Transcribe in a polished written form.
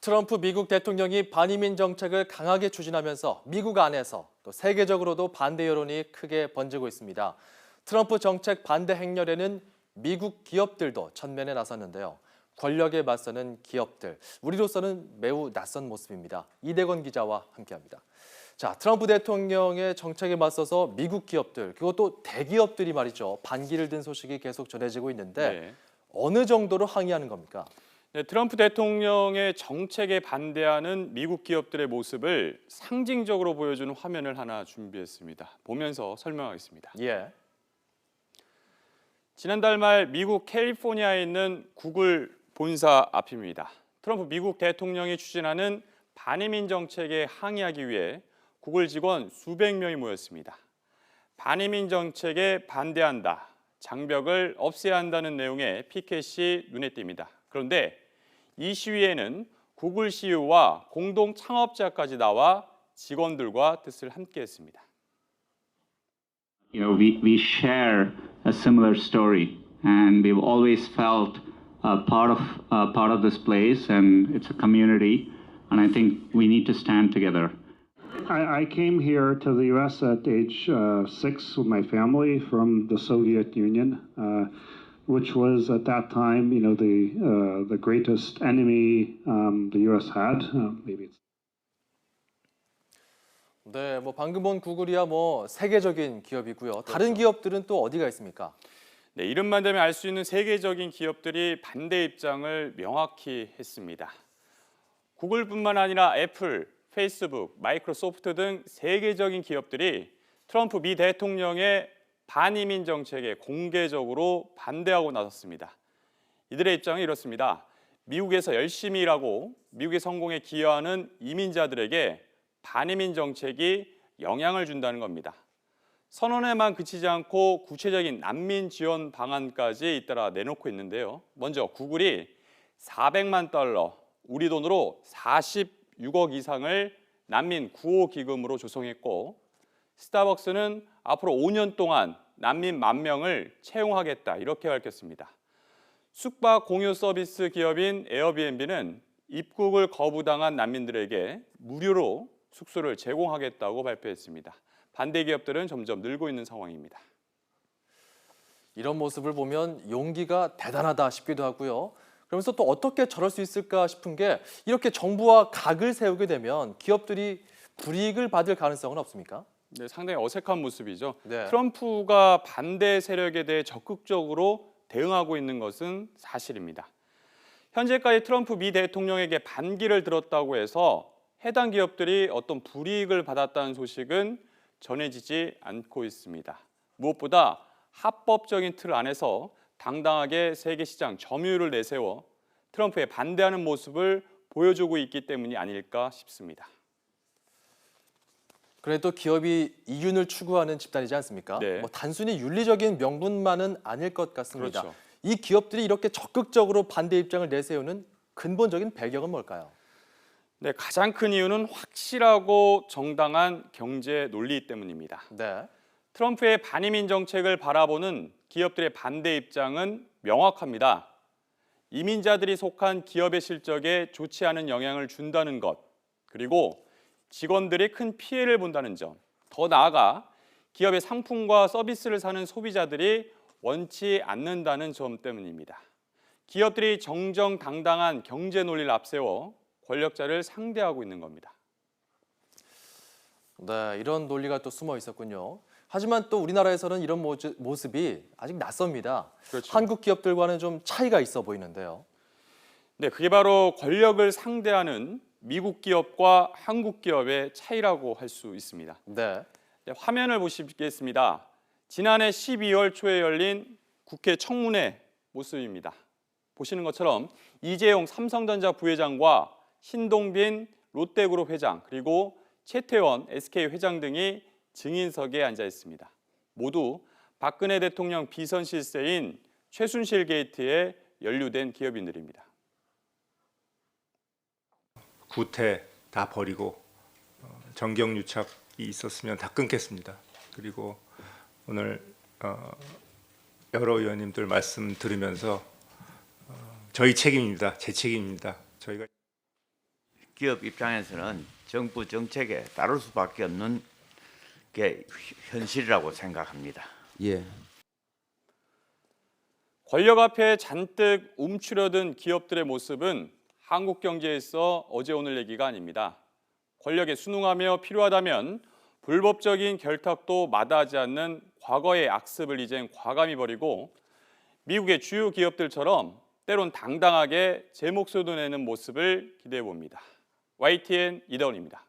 트럼프 미국 대통령이 반이민 정책을 강하게 추진하면서 미국 안에서 또 세계적으로도 반대 여론이 크게 번지고 있습니다. 트럼프 정책 반대 행렬에는 미국 기업들도 전면에 나섰는데요. 권력에 맞서는 기업들, 우리로서는 매우 낯선 모습입니다. 이대건 기자와 함께합니다. 자, 트럼프 대통령의 정책에 맞서서 미국 기업들, 그것도 대기업들이 말이죠. 반기를 든 소식이 계속 전해지고 있는데 어느 정도로 항의하는 겁니까? 네, 트럼프 대통령의 정책에 반대하는 미국 기업들의 모습을 상징적으로 보여주는 화면을 하나 준비했습니다. 보면서 설명하겠습니다. 예. 지난달 말 미국 캘리포니아에 있는 구글 본사 앞입니다. 트럼프 미국 대통령이 추진하는 반이민 정책에 항의하기 위해 구글 직원 수백 명이 모였습니다. 반이민 정책에 반대한다, 장벽을 없애야 한다는 내용의 피켓이 눈에 띕니다. 그런데 이 시위에는 구글 CEO와 공동 창업자까지 나와 직원들과 뜻을 함께했습니다. We share a similar story, and we've always felt part of this place, and it's a community, and I think we need to stand together. I came here to the U.S. at age 6 with my family from the Soviet Union, which was at that time, the greatest enemy the U.S. had. Maybe it's. 네, 방금 본 구글이야 세계적인 기업이고요. 다른 기업들은 또 어디가 있습니까? 네, 이름만 대면 알 수 있는 세계적인 기업들이 반대 입장을 명확히 했습니다. 구글뿐만 아니라 애플, 페이스북, 마이크로소프트 등 세계적인 기업들이 트럼프 미 대통령의 반이민 정책에 공개적으로 반대하고 나섰습니다. 이들의 입장은 이렇습니다. 미국에서 열심히 일하고 미국의 성공에 기여하는 이민자들에게 반이민 정책이 영향을 준다는 겁니다. 선언에만 그치지 않고 구체적인 난민 지원 방안까지 잇따라 내놓고 있는데요. 먼저 구글이 400만 달러, 우리 돈으로 46억 이상을 난민 구호 기금으로 조성했고, 스타벅스는 앞으로 5년 동안 난민 10,000명을 채용하겠다 이렇게 밝혔습니다. 숙박 공유 서비스 기업인 에어비앤비는 입국을 거부당한 난민들에게 무료로 숙소를 제공하겠다고 발표했습니다. 반대 기업들은 점점 늘고 있는 상황입니다. 이런 모습을 보면 용기가 대단하다 싶기도 하고요. 그러면서 또 어떻게 저럴 수 있을까 싶은 게 이렇게 정부와 각을 세우게 되면 기업들이 불이익을 받을 가능성은 없습니까? 네, 상당히 어색한 모습이죠. 네. 트럼프가 반대 세력에 대해 적극적으로 대응하고 있는 것은 사실입니다. 현재까지 트럼프 미 대통령에게 반기를 들었다고 해서 해당 기업들이 어떤 불이익을 받았다는 소식은 전해지지 않고 있습니다. 무엇보다 합법적인 틀 안에서 당당하게 세계 시장 점유율을 내세워 트럼프에 반대하는 모습을 보여주고 있기 때문이 아닐까 싶습니다. 그래도 기업이 이윤을 추구하는 집단이지 않습니까? 네. 단순히 윤리적인 명분만은 아닐 것 같습니다. 그렇죠. 이 기업들이 이렇게 적극적으로 반대 입장을 내세우는 근본적인 배경은 뭘까요? 네, 가장 큰 이유는 확실하고 정당한 경제 논리 때문입니다. 네. 트럼프의 반이민 정책을 바라보는 기업들의 반대 입장은 명확합니다. 이민자들이 속한 기업의 실적에 좋지 않은 영향을 준다는 것, 그리고 직원들이 큰 피해를 본다는 점, 더 나아가 기업의 상품과 서비스를 사는 소비자들이 원치 않는다는 점 때문입니다. 기업들이 정정당당한 경제 논리를 앞세워 권력자를 상대하고 있는 겁니다. 네, 이런 논리가 또 숨어 있었군요. 하지만 또 우리나라에서는 이런 모습이 아직 낯섭니다. 그렇죠. 한국 기업들과는 좀 차이가 있어 보이는데요. 네, 그게 바로 권력을 상대하는 미국 기업과 한국 기업의 차이라고 할 수 있습니다. 네. 네, 화면을 보시겠습니다. 지난해 12월 초에 열린 국회 청문회 모습입니다. 보시는 것처럼 이재용 삼성전자 부회장과 신동빈 롯데그룹 회장, 그리고 최태원 SK 회장 등이 증인석에 앉아 있습니다. 모두 박근혜 대통령 비선 실세인 최순실 게이트에 연루된 기업인들입니다. 구태 다 버리고 정경유착이 있었으면 다 끊겠습니다. 그리고 오늘 여러 의원님들 말씀 들으면서 저희 책임입니다. 제 책임입니다. 저희가 기업 입장에서는 정부 정책에 따를 수밖에 없는 게 현실이라고 생각합니다. 예. 권력 앞에 잔뜩 움츠려든 기업들의 모습은 한국 경제에서 어제 오늘 얘기가 아닙니다. 권력에 순응하며 필요하다면 불법적인 결탁도 마다하지 않는 과거의 악습을 이젠 과감히 버리고 미국의 주요 기업들처럼 때론 당당하게 제 목소리도 내는 모습을 기대해 봅니다. YTN 이다운입니다.